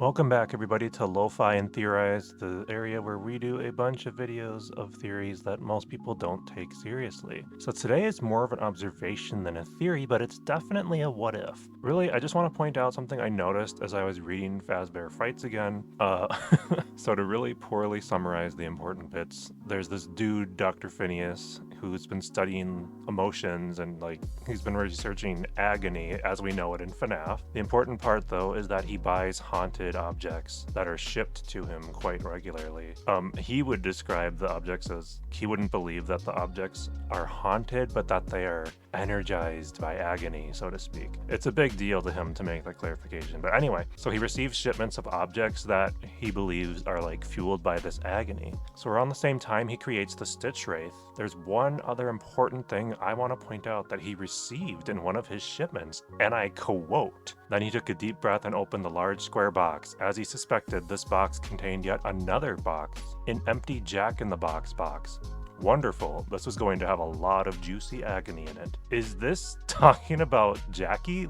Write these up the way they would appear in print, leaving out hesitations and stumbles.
Welcome back, everybody, to Lo-Fi and Theorize, the area where we do a bunch of videos of theories that most people don't take seriously. So today is more of an observation than a theory, but it's definitely a what if. Really, I just want to point out something I noticed as I was reading Fazbear Frights again. So to really poorly summarize the important bits, there's this dude, Dr. Phineas, who's been studying emotions and he's been researching agony as we know it in FNAF. The important part though is that he buys haunted objects that are shipped to him quite regularly. He would describe the objects as he wouldn't believe that the objects are haunted, but that they are energized by agony, so to speak. It's a big deal to him to make that clarification. But anyway, so he receives shipments of objects that he believes are fueled by this agony. So around the same time he creates the Stitch Wraith, there's one other important thing I want to point out that he received in one of his shipments, and I quote, "Then he took a deep breath and opened the large square box. As he suspected, this box contained yet another box, an empty Jack-in-the-Box box. Wonderful, this was going to have a lot of juicy agony in it." Is this talking about Jackie?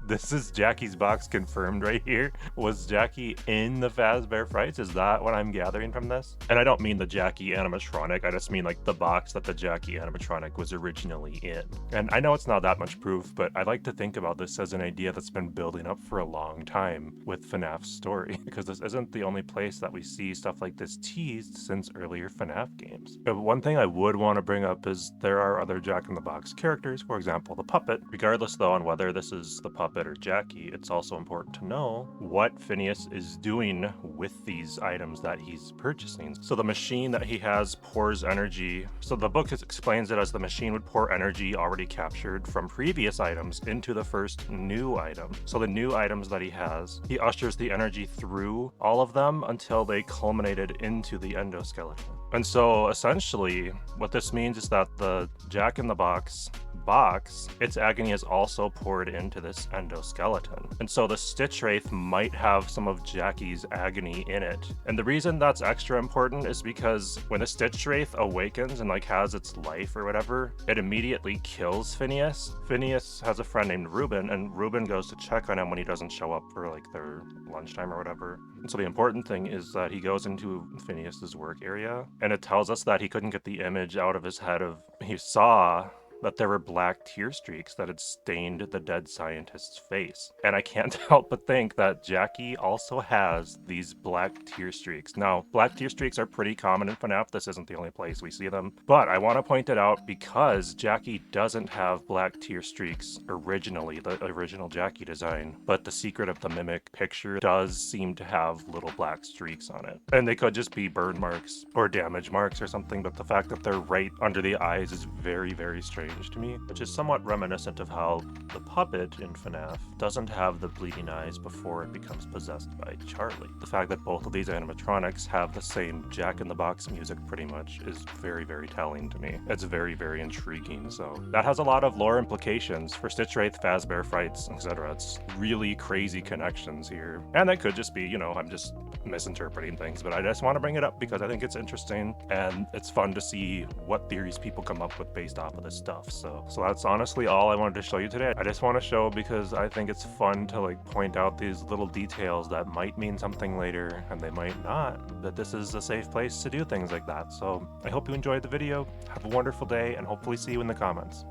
This is Jackie's box confirmed right here. Was Jackie in the Fazbear Frights? Is that what I'm gathering from this? And I don't mean the Jackie animatronic, I just mean the box that the Jackie animatronic was originally in. And I know it's not that much proof, but I like to think about this as an idea that's been building up for a long time with FNAF's story, because this isn't the only place that we see stuff like this teased since earlier FNAF games. But one thing I would want to bring up is there are other Jack-in-the-Box characters, for example the puppet. Regardless though on whether this is the puppet or Jackie, it's also important to know what Phineas is doing with these items that he's purchasing. So the machine that he has pours energy. So the book explains it as the machine would pour energy already captured from previous items into the first new item. So the new items that he has, he ushers the energy through all of them until they culminated into the endoskeleton. And so essentially what this means is that the Jack-in-the-Box box, its agony is also poured into this endoskeleton. And so the Stitch Wraith might have some of Jackie's agony in it. And the reason that's extra important is because when the Stitch Wraith awakens and has its life or whatever, it immediately kills Phineas. Phineas has a friend named Ruben, and Ruben goes to check on him when he doesn't show up for their lunchtime or whatever. And so the important thing is that he goes into Phineas's work area, and it tells us that he couldn't get the image out of his head of, he saw that there were black tear streaks that had stained the dead scientist's face. And I can't help but think that Jackie also has these black tear streaks. Now, black tear streaks are pretty common in FNAF. This isn't the only place we see them. But I want to point it out because Jackie doesn't have black tear streaks originally, the original Jackie design. But the Secret of the Mimic picture does seem to have little black streaks on it. And they could just be burn marks or damage marks or something, but the fact that they're right under the eyes is very, very strange to me, which is somewhat reminiscent of how the puppet in FNAF doesn't have the bleeding eyes before it becomes possessed by Charlie. The fact that both of these animatronics have the same Jack-in-the-Box music pretty much is very, very telling to me. It's very, very intriguing, so that has a lot of lore implications for Stitch Wraith, Fazbear Frights, etc. It's really crazy connections here. And that could just be, I'm just misinterpreting things, but I just want to bring it up because I think it's interesting and it's fun to see what theories people come up with based off of this stuff. So that's honestly all I wanted to show you today. I just want to show because I think it's fun to point out these little details that might mean something later and they might not, but this is a safe place to do things like that. So I hope you enjoyed the video. Have a wonderful day and hopefully see you in the comments.